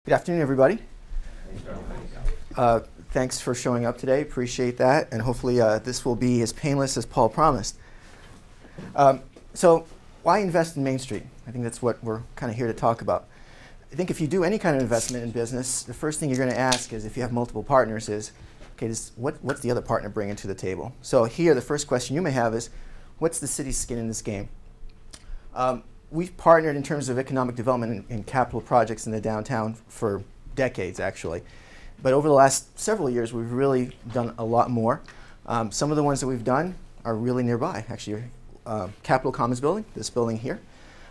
Good afternoon, everybody. Thanks for showing up today. Appreciate that. And hopefully this will be as painless as Paul promised. So why invest in Main Street? I think that's what we're kind of here to talk about. I think if you do any kind of investment in business, the first thing you're going to ask is, if you have multiple partners, is, okay, what's the other partner bringing to the table? So here, the first question you may have is, what's the city's skin in this game? We've partnered in terms of economic development and capital projects in the downtown for decades, actually. But over the last several years, we've really done a lot more. Some of the ones that we've done are really nearby, actually. Capitol Commons building, this building here,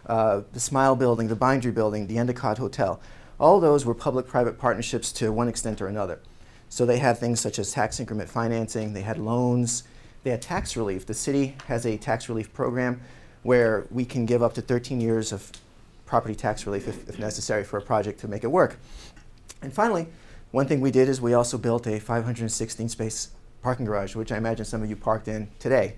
the Smile building, the Bindery building, the Endicott Hotel. All those were public-private partnerships to one extent or another. So they had things such as tax increment financing, they had loans, they had tax relief. The city has a tax relief program where we can give up to 13 years of property tax relief if necessary for a project to make it work. And finally, one thing we did is we also built a 516-space parking garage, which I imagine some of you parked in today.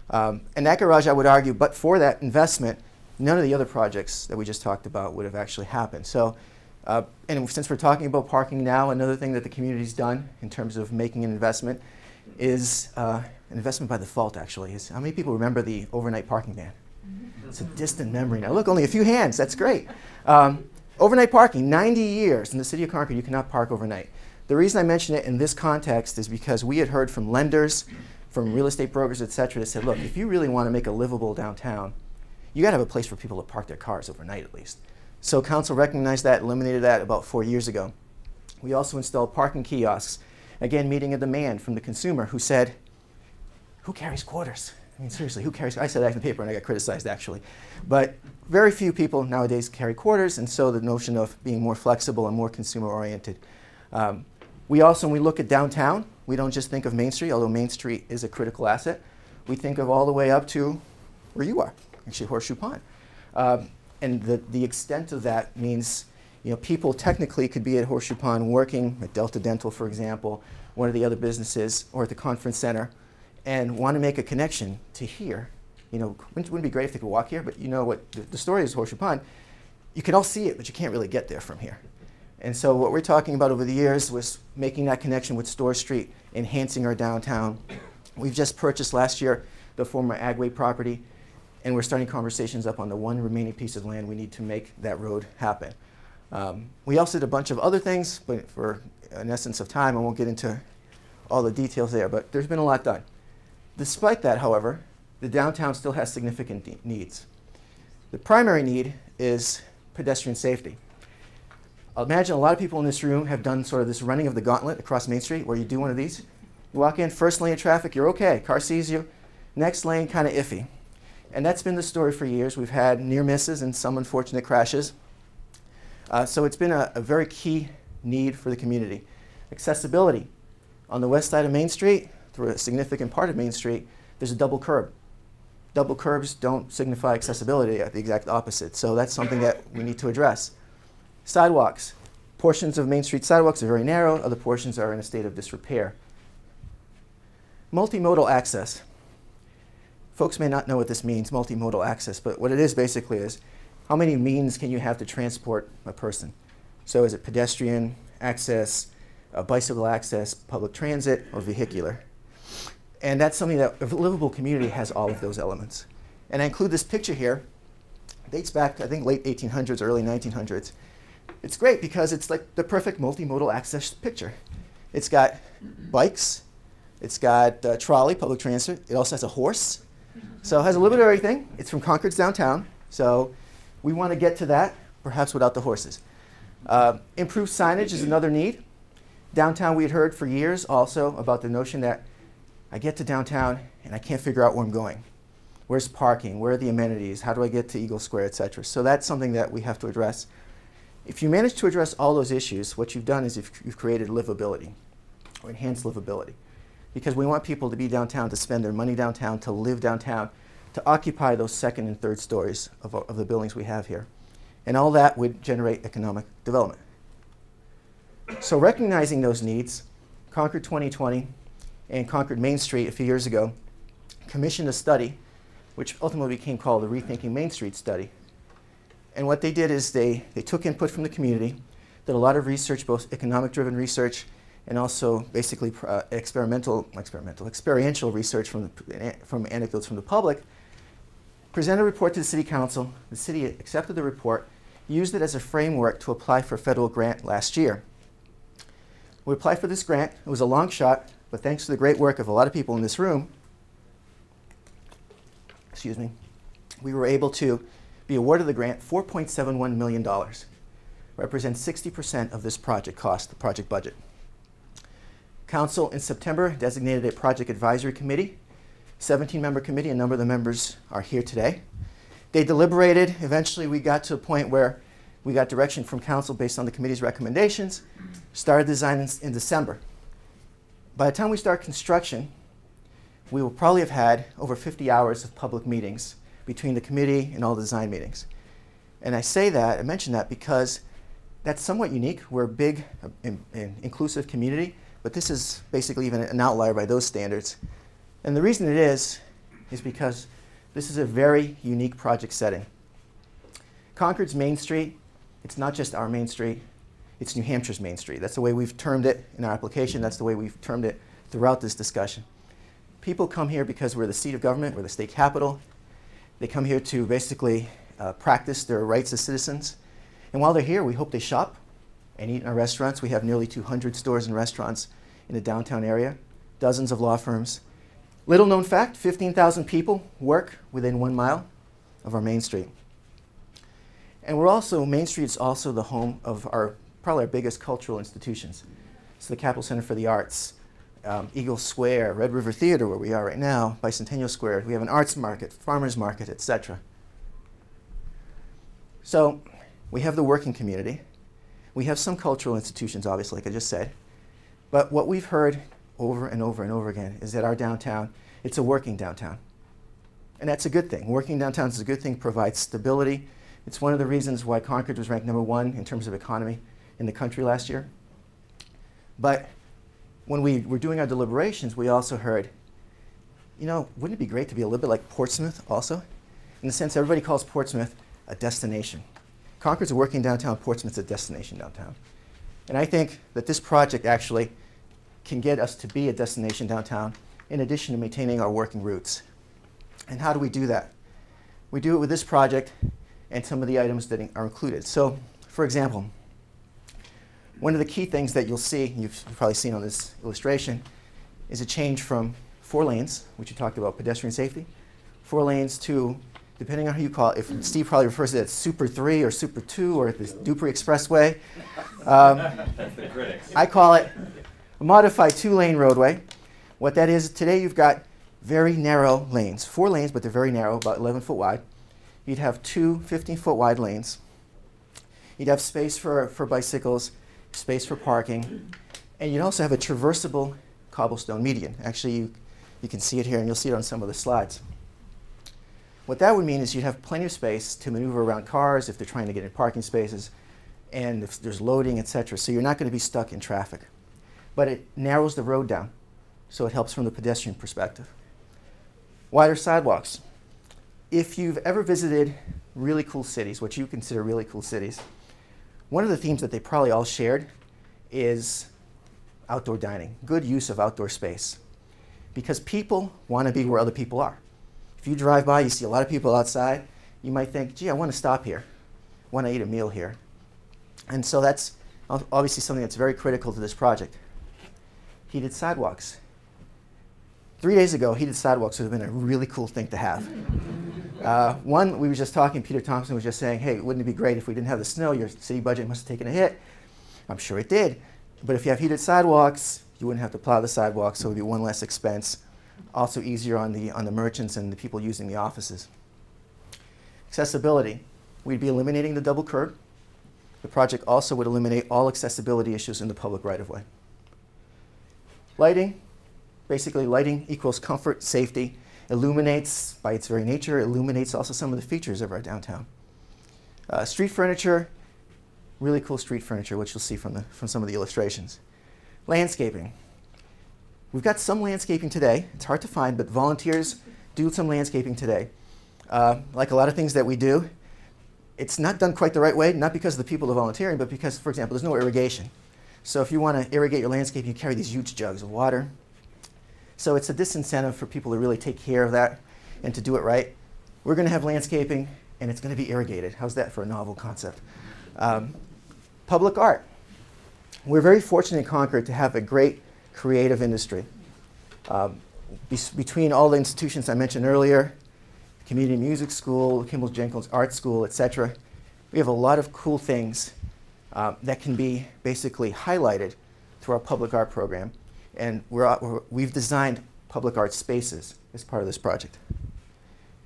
And that garage, I would argue, but for that investment, none of the other projects that we just talked about would have actually happened. So, and since we're talking about parking now, another thing that the community's done in terms of making an investment is an investment by default, actually. How many people remember the overnight parking ban? It's a distant memory now. Look, only a few hands. That's great. Overnight parking, 90 years in the city of Concord, you cannot park overnight. The reason I mention it in this context is because we had heard from lenders, from real estate brokers, et cetera, that said, look, if you really want to make a livable downtown, you got to have a place for people to park their cars overnight at least. So council recognized that, eliminated that about 4 years ago. We also installed parking kiosks, again, meeting a demand from the consumer who said, who carries quarters? I mean, seriously, who carries? I said that in the paper and I got criticized, actually. But very few people nowadays carry quarters, and so the notion of being more flexible and more consumer-oriented. We also, when we look at downtown, we don't just think of Main Street, although Main Street is a critical asset. We think of all the way up to where you are, actually Horseshoe Pond. And the extent of that means, you know, people technically could be at Horseshoe Pond working at Delta Dental, for example, one of the other businesses, or at the conference center, and want to make a connection to here. You know, wouldn't it be great if they could walk here? But you know what the story is, Horseshoe Pond. You can all see it, but you can't really get there from here. And so what we're talking about over the years was making that connection with Store Street, enhancing our downtown. We've just purchased last year the former Agway property, and we're starting conversations up on the one remaining piece of land we need to make that road happen. We also did a bunch of other things, but for an essence of time, I won't get into all the details there, but there's been a lot done. Despite that, however, the downtown still has significant needs. The primary need is pedestrian safety. I'll imagine a lot of people in this room have done sort of this running of the gauntlet across Main Street, where you do one of these. You walk in, first lane of traffic, you're okay. Car sees you. Next lane, kind of iffy. And that's been the story for years. We've had near misses and some unfortunate crashes. So it's been a very key need for the community. Accessibility. On the west side of Main Street, through a significant part of Main Street, there's a double curb. Double curbs don't signify accessibility, the exact opposite. So that's something that we need to address. Sidewalks. Portions of Main Street sidewalks are very narrow, other portions are in a state of disrepair. Multimodal access. Folks may not know what this means, multimodal access, but what it is basically is, how many means can you have to transport a person? So is it pedestrian access, bicycle access, public transit, or vehicular? And that's something that a livable community has all of those elements. And I include this picture here. It dates back, I think, late 1800s, early 1900s. It's great because it's like the perfect multimodal access picture. It's got bikes. It's got trolley, public transit. It also has a horse. So it has a little bit of everything. It's from Concord's downtown. So we want to get to that, perhaps without the horses. Improved signage is another need. Downtown, we had heard for years also about the notion that I get to downtown and I can't figure out where I'm going. Where's parking? Where are the amenities? How do I get to Eagle Square, et cetera? So that's something that we have to address. If you manage to address all those issues, what you've done is you've created livability, or enhanced livability. Because we want people to be downtown, to spend their money downtown, to live downtown, to occupy those second and third stories of the buildings we have here. And all that would generate economic development. So recognizing those needs, Concord 2020 and Concord Main Street a few years ago commissioned a study, which ultimately became called the Rethinking Main Street Study. And what they did is they took input from the community. did a lot of research, both economic-driven research and also basically experiential research from anecdotes from the public, presented a report to the City Council. The city accepted the report, used it as a framework to apply for a federal grant last year. We applied for this grant. It was a long shot, but thanks to the great work of a lot of people in this room, excuse me, we were able to be awarded the grant. $4.71 million represents 60% of this project cost, the project budget. Council in September designated a project advisory committee, 17-member committee. A number of the members are here today. They deliberated. Eventually, we got to a point where we got direction from council based on the committee's recommendations, started design in December. By the time we start construction, we will probably have had over 50 hours of public meetings between the committee and all the design meetings. And I mention that because that's somewhat unique. We're a big, inclusive community, but this is basically even an outlier by those standards. And the reason it is because this is a very unique project setting. Concord's Main Street, it's not just our Main Street, it's New Hampshire's Main Street. That's the way we've termed it in our application. That's the way we've termed it throughout this discussion. People come here because we're the seat of government, we're the state capital. They come here to basically practice their rights as citizens. And while they're here, we hope they shop and eat in our restaurants. We have nearly 200 stores and restaurants in the downtown area, dozens of law firms. Little known fact, 15,000 people work within 1 mile of our Main Street. And Main Street is also the home of probably our biggest cultural institutions. So the Capitol Center for the Arts, Eagle Square, Red River Theater, where we are right now, Bicentennial Square. We have an arts market, farmers market, etc. So we have the working community. We have some cultural institutions, obviously, like I just said. But what we've heard over and over and over again is that our downtown, it's a working downtown. And that's a good thing. Working downtown is a good thing, provides stability. It's one of the reasons why Concord was ranked #1 in terms of economy in the country last year. But when we were doing our deliberations, we also heard, wouldn't it be great to be a little bit like Portsmouth also? In the sense everybody calls Portsmouth a destination. Concord's a working downtown, Portsmouth's a destination downtown. And I think that this project actually can get us to be a destination downtown in addition to maintaining our working roots. And how do we do that? We do it with this project and some of the items that are included. So, for example, one of the key things that you'll see, you've probably seen on this illustration, is a change from 4 lanes, which you talked about, pedestrian safety, 4 lanes to, depending on how you call it, if Steve probably refers to it as Super 3 or Super 2 or the Dupree Expressway. That's the critics. I call it a modified 2-lane roadway. What that is, today you've got very narrow lanes, 4 lanes, but they're very narrow, about 11 foot wide. You'd have 2 15-foot wide lanes. You'd have space for bicycles, space for parking, and you'd also have a traversable cobblestone median. Actually, you can see it here, and you'll see it on some of the slides. What that would mean is you'd have plenty of space to maneuver around cars if they're trying to get in parking spaces, and if there's loading, etc. So you're not going to be stuck in traffic. But it narrows the road down, so it helps from the pedestrian perspective. Wider sidewalks. If you've ever visited really cool cities, what you consider really cool cities, one of the themes that they probably all shared is outdoor dining, good use of outdoor space. Because people want to be where other people are. If you drive by, you see a lot of people outside, you might think, gee, I want to stop here. I want to eat a meal here. And so that's obviously something that's very critical to this project. Heated sidewalks. 3 days ago, heated sidewalks would have been a really cool thing to have. One, we were just talking, Peter Thompson was just saying, hey, wouldn't it be great if we didn't have the snow? Your city budget must have taken a hit. I'm sure it did. But if you have heated sidewalks, you wouldn't have to plow the sidewalks, so it would be one less expense. Also easier on the merchants and the people using the offices. Accessibility. We'd be eliminating the double curb. The project also would eliminate all accessibility issues in the public right-of-way. Lighting. Basically, lighting equals comfort, safety, illuminates, by its very nature, illuminates also some of the features of our downtown. Street furniture, really cool street furniture, which you'll see from some of the illustrations. Landscaping. We've got some landscaping today. It's hard to find, but volunteers do some landscaping today. Like a lot of things that we do, It's not done quite the right way, not because of the people are volunteering, but because, for example, there's no irrigation. So if you want to irrigate your landscape, you carry these huge jugs of water. So it's a disincentive for people to really take care of that and to do it right. We're going to have landscaping, and it's going to be irrigated. How's that for a novel concept? Public art. We're very fortunate in Concord to have a great creative industry. Between all the institutions I mentioned earlier, Community Music School, Kimball Jenkins Art School, etc., we have a lot of cool things that can be basically highlighted through our public art program. And we've designed public art spaces as part of this project.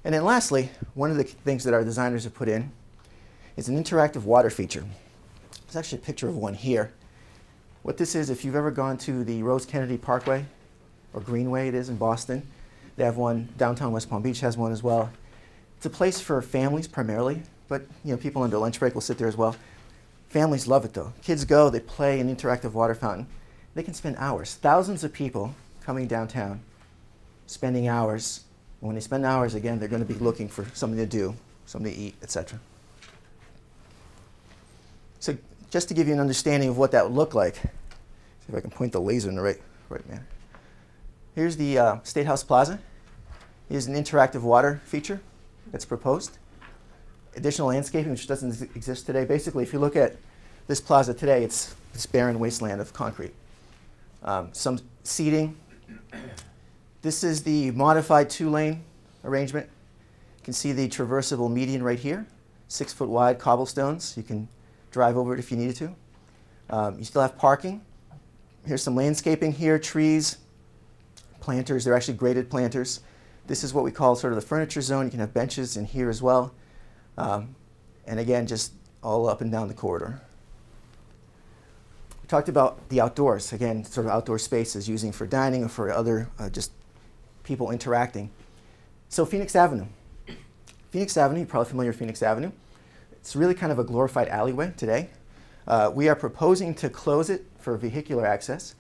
And then lastly, one of the things that our designers have put in is an interactive water feature. There's actually a picture of one here. What this is, if you've ever gone to the Rose Kennedy Parkway, or Greenway it is in Boston, they have one. Downtown West Palm Beach has one as well. It's a place for families primarily, but people on their lunch break will sit there as well. Families love it though. Kids go, they play an interactive water fountain. They can spend hours, thousands of people coming downtown, spending hours. And when they spend hours, again, they're going to be looking for something to do, something to eat, etc. So just to give you an understanding of what that would look like, see if I can point the laser in the right manner. Here's the State House Plaza. Here's an interactive water feature that's proposed. Additional landscaping, which doesn't exist today. Basically, if you look at this plaza today, it's barren wasteland of concrete. Some seating. This is the modified 2-lane arrangement. You can see the traversable median right here, 6-foot wide cobblestones. You can drive over it if you needed to. You still have parking. Here's some landscaping here, trees, planters. They're actually graded planters. This is what we call sort of the furniture zone. You can have benches in here as well. And again, just all up and down the corridor. We talked about the outdoors. Again, sort of outdoor spaces using for dining or for other just people interacting. So Phoenix Avenue. Phoenix Avenue, you're probably familiar with Phoenix Avenue. It's really kind of a glorified alleyway today. We are proposing to close it for vehicular access,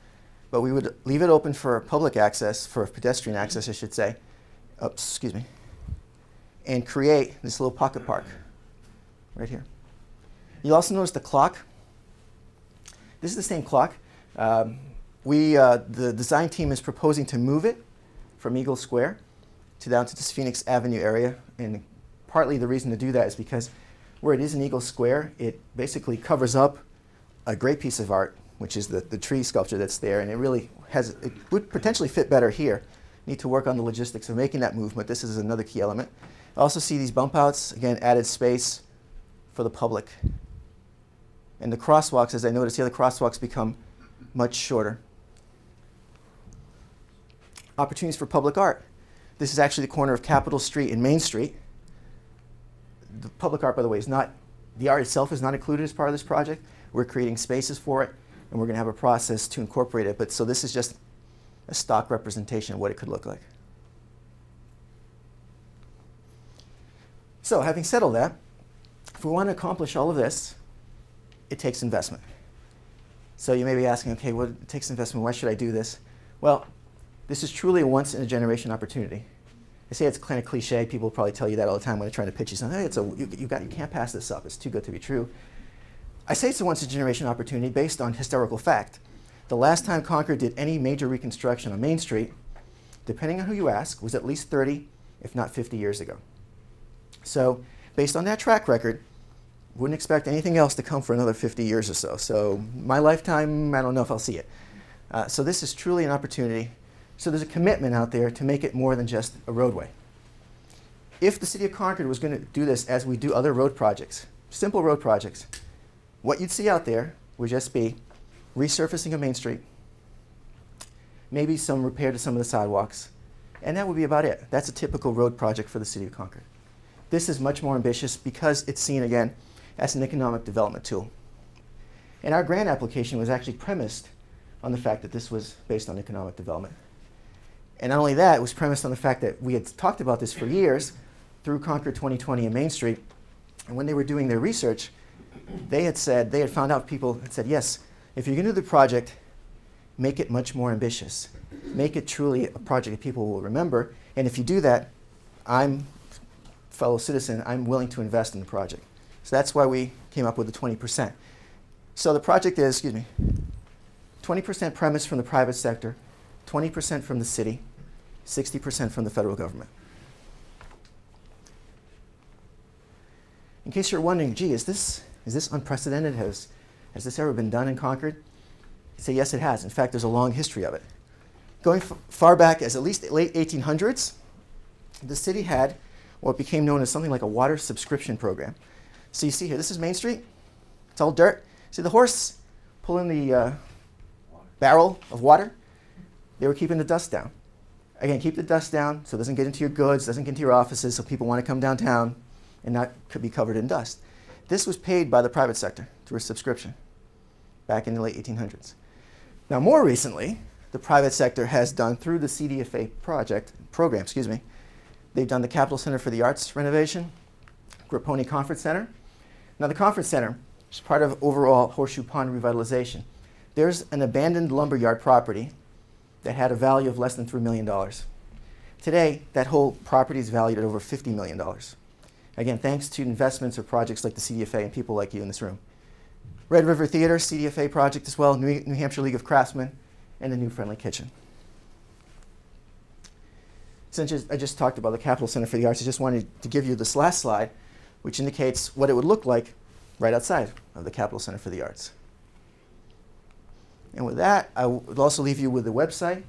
but we would leave it open for public access, for pedestrian access, I should say. Excuse me. And create this little pocket park right here. You'll also notice the clock. This is the same clock. The design team is proposing to move it from Eagle Square down to this Phoenix Avenue area. And partly the reason to do that is because where it is in Eagle Square, it basically covers up a great piece of art, which is the tree sculpture that's there. And it would potentially fit better here. Need to work on the logistics of making that movement. This is another key element. Also see these bump outs, again, added space for the public. And the crosswalks, as I noticed here, the crosswalks become much shorter. Opportunities for public art. This is actually the corner of Capitol Street and Main Street. The public art, by the way, the art itself is not included as part of this project. We're creating spaces for it, and we're going to have a process to incorporate it. So this is just a stock representation of what it could look like. So having said all that, if we want to accomplish all of this, it takes investment. So you may be asking, okay, well, it takes investment. Why should I do this? Well, this is truly a once-in-a-generation opportunity. I say it's kind of cliche. People probably tell you that all the time when they're trying to pitch you something. Hey, you can't pass this up. It's too good to be true. I say it's a once-in-a-generation opportunity based on historical fact. The last time Concord did any major reconstruction on Main Street, depending on who you ask, was at least 30, if not 50 years ago. So based on that track record, wouldn't expect anything else to come for another 50 years or so. So my lifetime, I don't know if I'll see it. So this is truly an opportunity. So there's a commitment out there to make it more than just a roadway. If the City of Concord was going to do this as we do other road projects, simple road projects, what you'd see out there would just be resurfacing of Main Street, maybe some repair to some of the sidewalks, and that would be about it. That's a typical road project for the City of Concord. This is much more ambitious because it's seen, again, as an economic development tool. And our grant application was actually premised on the fact that this was based on economic development. And not only that, it was premised on the fact that we had talked about this for years through Concord 2020 and Main Street. And when they were doing their research, they had found out people had said, yes, if you're going to do the project, make it much more ambitious. Make it truly a project that people will remember. And if you do that, fellow citizen, I'm willing to invest in the project. So that's why we came up with the 20%. So the project is, 20% premise from the private sector, 20% from the city, 60% from the federal government. In case you're wondering, gee, is this unprecedented? Has this ever been done in Concord? I'd say yes, it has. In fact, there's a long history of it. Going far back as at least the late 1800s, the city had what became known as something like a water subscription program. So you see here, this is Main Street. It's all dirt. See the horse pulling the barrel of water? They were keeping the dust down. Again, keep the dust down so it doesn't get into your goods, doesn't get into your offices, so people want to come downtown and not could be covered in dust. This was paid by the private sector through a subscription back in the late 1800s. Now, more recently, the private sector has done through the CDFA program, they've done the Capitol Center for the Arts renovation, Grapponi Conference Center. Now, the Conference Center is part of overall Horseshoe Pond revitalization. There's an abandoned lumberyard property that had a value of less than $3 million. Today, that whole property is valued at over $50 million. Again, thanks to investments or projects like the CDFA and people like you in this room. Red River Theater, CDFA project as well, New Hampshire League of Craftsmen, and the new Friendly Kitchen. Since I just talked about the Capitol Center for the Arts, I just wanted to give you this last slide, which indicates what it would look like right outside of the Capitol Center for the Arts. And with that, I would also leave you with the website.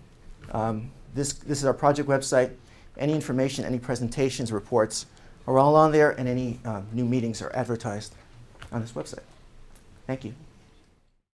This is our project website. Any information, any presentations, reports are all on there, and any new meetings are advertised on this website. Thank you.